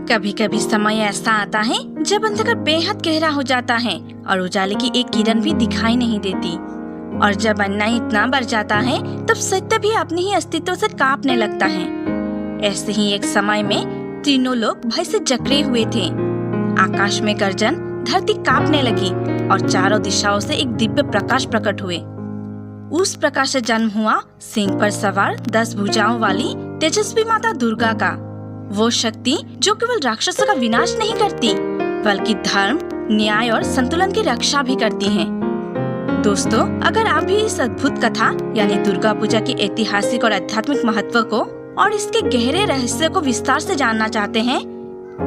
कभी कभी समय ऐसा आता है जब अंधकार बेहद गहरा हो जाता है और उजाले की एक किरण भी दिखाई नहीं देती, और जब अन्याय इतना बढ़ जाता है तब सत्य भी अपने ही अस्तित्व से कांपने लगता है। ऐसे ही एक समय में तीनों लोग भय से जकड़े हुए थे। आकाश में गर्जन, धरती कांपने लगी और चारों दिशाओं से एक दिव्य प्रकाश प्रकट हुए। उस प्रकाश से जन्म हुआ सिंह पर सवार 10 भुजाओं वाली तेजस्वी माता दुर्गा का, वो शक्ति जो केवल राक्षसों का विनाश नहीं करती बल्कि धर्म, न्याय और संतुलन की रक्षा भी करती है। दोस्तों, अगर आप भी इस अद्भुत कथा यानी दुर्गा पूजा की ऐतिहासिक और आध्यात्मिक महत्व को और इसके गहरे रहस्य को विस्तार से जानना चाहते हैं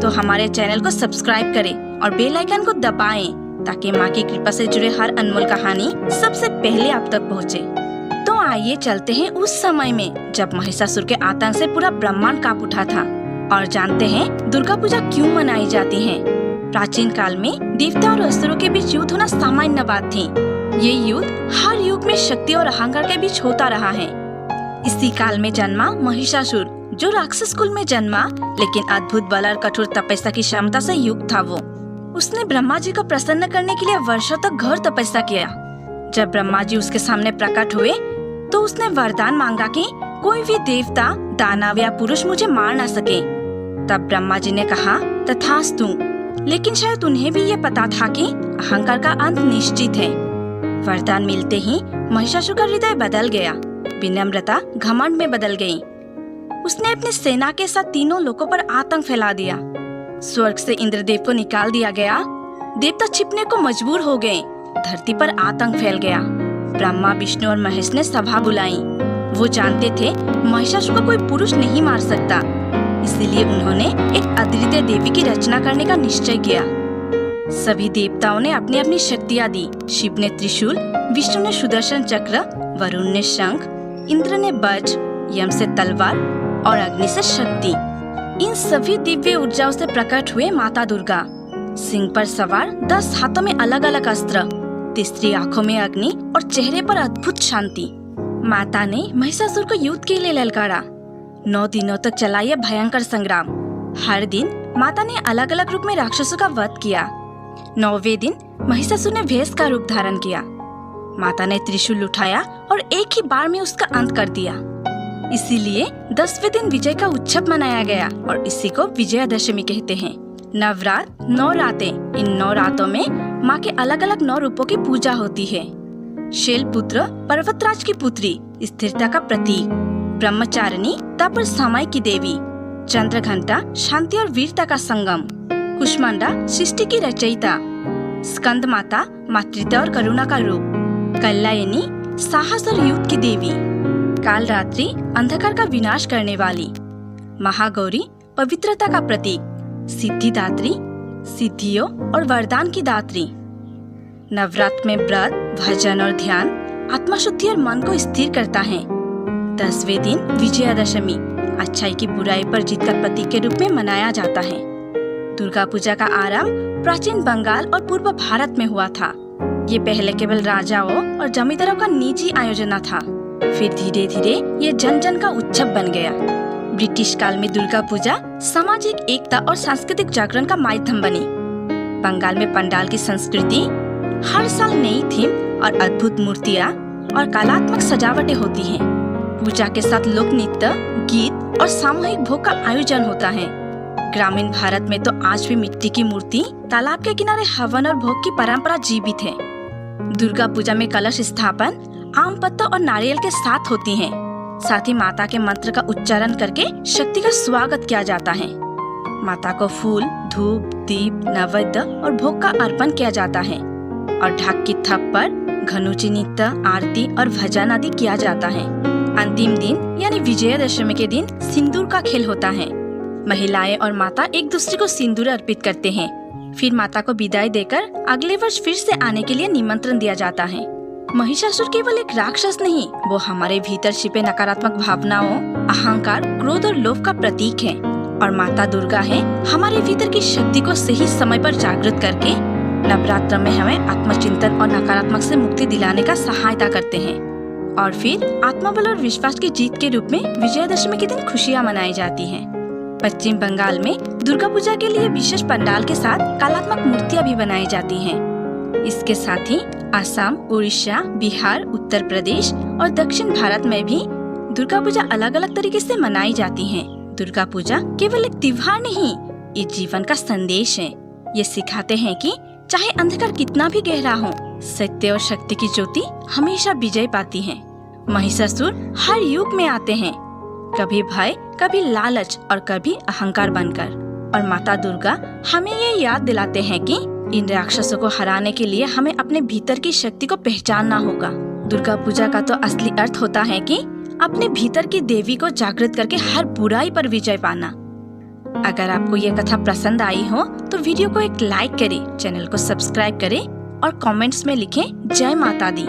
तो हमारे चैनल को सब्सक्राइब करें और बेल आइकन को दबाएं ताकि माँ की कृपा से जुड़े हर अनमोल कहानी सबसे पहले आप तक पहुँचे। तो आइए चलते हैं उस समय में जब महिषासुर के आतंक से पूरा ब्रह्मांड कांप उठा था और जानते हैं दुर्गा पूजा क्यों मनाई जाती है। प्राचीन काल में देवता और असुरों के बीच युद्ध होना सामान्य बात थी। ये युद्ध हर युग में शक्ति और अहंकार के बीच होता रहा है। इसी काल में जन्मा महिषासुर, जो राक्षस कुल में जन्मा लेकिन अद्भुत बल और कठोर तपस्या की क्षमता से युक्त था। वो उसने ब्रह्मा जी को प्रसन्न करने के लिए वर्षों तक घोर तपस्या किया। जब ब्रह्मा जी उसके सामने प्रकट हुए तो उसने वरदान मांगा कि कोई भी देवता, दानव या पुरुष मुझे मार न सके। तब ब्रह्मा जी ने कहा तथास्तु, लेकिन शायद उन्हें भी ये पता था कि अहंकार का अंत निश्चित है। वरदान मिलते ही महिषासुर का हृदय बदल गया, विनम्रता घमंड में बदल गई। उसने अपनी सेना के साथ तीनों लोकों पर आतंक फैला दिया। स्वर्ग से इंद्रदेव को निकाल दिया गया, देवता छिपने को मजबूर हो गए, धरती पर आतंक फैल गया। ब्रह्मा, विष्णु और महेश ने सभा बुलाई। वो जानते थे महिषासुर को कोई पुरुष नहीं मार सकता, इसीलिए उन्होंने एक अद्वितीय देवी की रचना करने का निश्चय किया। सभी देवताओं ने अपनी अपनी शक्तियाँ दी। शिव ने त्रिशूल, विष्णु ने सुदर्शन चक्र, वरुण ने शंख, इंद्र ने वज्र, यम से तलवार और अग्नि से शक्ति। इन सभी दिव्य ऊर्जाओं से प्रकट हुए माता दुर्गा। सिंह पर सवार 10 हाथों में अलग अलग अस्त्र, तीसरी आंखों में अग्नि और चेहरे पर अद्भुत शांति। माता ने महिषासुर को युद्ध के लिए ललकारा। 9 दिनों तक चला यह भयंकर संग्राम। हर दिन माता ने अलग अलग रूप में राक्षसों का वध किया। 9वें दिन महिषासुर ने भैंस का रूप धारण किया। माता ने त्रिशूल उठाया और एक ही बार में उसका अंत कर दिया। इसीलिए 10वें दिन विजय का उत्सव मनाया गया और इसी को विजयादशमी कहते हैं। नवरात्र 9 रातें, इन 9 रातों में माँ के अलग अलग 9 रूपों की पूजा होती है। शैलपुत्र पर्वतराज की पुत्री, स्थिरता का प्रतीक। ब्रह्मचारिणी तप और समय की देवी। चंद्रघंटा शांति और वीरता का संगम। कुष्मांडा सृष्टि की रचयिता। स्कंद माता मातृत्व और करुणा का रूप। कल्यायनी साहस और युद्ध की देवी। कालरात्रि अंधकार का विनाश करने वाली। महागौरी पवित्रता का प्रतीक। सिद्धिदात्री सिद्धियों और वरदान की दात्री। नवरात्र में व्रत, भजन और ध्यान आत्मा शुद्धि और मन को स्थिर करता है। 10वें दिन विजयादशमी अच्छाई की बुराई पर जीत का प्रतीक के रूप में मनाया जाता है। दुर्गा पूजा का आरंभ प्राचीन बंगाल और पूर्व भारत में हुआ था। ये पहले केवल राजाओं और जमींदारों का निजी आयोजन था, फिर धीरे धीरे ये जन जन का उत्सव बन गया। ब्रिटिश काल में दुर्गा पूजा सामाजिक एकता और सांस्कृतिक जागरण का माध्यम बनी। बंगाल में पंडाल की संस्कृति, हर साल नई थीम और अद्भुत मूर्तियाँ और कलात्मक सजावटें होती हैं। पूजा के साथ लोक नृत्य, गीत और सामूहिक भोग का आयोजन होता है। ग्रामीण भारत में तो आज भी मिट्टी की मूर्ति, तालाब के किनारे हवन और भोग की परंपरा जीवित है। दुर्गा पूजा में कलश स्थापन आम पत्तों और नारियल के साथ होती है। साथ ही माता के मंत्र का उच्चारण करके शक्ति का स्वागत किया जाता है। माता को फूल, धूप, दीप, नैवेद्य और भोग का अर्पण किया जाता है और ढाक की थप पर घनुची नृत्य, आरती और भजन आदि किया जाता है। अंतिम दिन यानी विजयादशमी के दिन सिंदूर का खेल होता है। महिलाएं और माता एक दूसरे को सिंदूर अर्पित करते हैं। फिर माता को विदाई देकर अगले वर्ष फिर से आने के लिए निमंत्रण दिया जाता है। महिषासुर केवल एक राक्षस नहीं, वो हमारे भीतर छिपे नकारात्मक भावनाओं, अहंकार, क्रोध और लोभ का प्रतीक है। और माता दुर्गा है हमारे भीतर की शक्ति को सही समय पर जागृत करके नवरात्र में हमें आत्मचिंतन और नकारात्मक से मुक्ति दिलाने का सहायता करते हैं। और फिर आत्मबल और विश्वास की जीत के रूप में विजयादशमी के दिन खुशियाँ मनाई जाती हैं। पश्चिम बंगाल में दुर्गा पूजा के लिए विशेष पंडाल के साथ कलात्मक मूर्तियां भी बनाई जाती हैं। इसके साथ ही असम, उड़ीसा, बिहार, उत्तर प्रदेश और दक्षिण भारत में भी दुर्गा पूजा अलग अलग तरीके से मनाई जाती है। दुर्गा पूजा केवल एक त्योहार नहीं, ये जीवन का संदेश है। ये सिखाते हैं कि चाहे अंधकार कितना भी गहरा हो, सत्य और शक्ति की ज्योति हमेशा विजय पाती है। महिषासुर हर युग में आते हैं, कभी भय, कभी लालच और कभी अहंकार बनकर। और माता दुर्गा हमें ये याद दिलाते हैं कि इन राक्षसों को हराने के लिए हमें अपने भीतर की शक्ति को पहचानना होगा। दुर्गा पूजा का तो असली अर्थ होता है कि अपने भीतर की देवी को जागृत करके हर बुराई पर विजय पाना। अगर आपको ये कथा पसंद आई हो तो वीडियो को एक लाइक करें, चैनल को सब्सक्राइब करें और कमेंट्स में लिखें जय माता दी।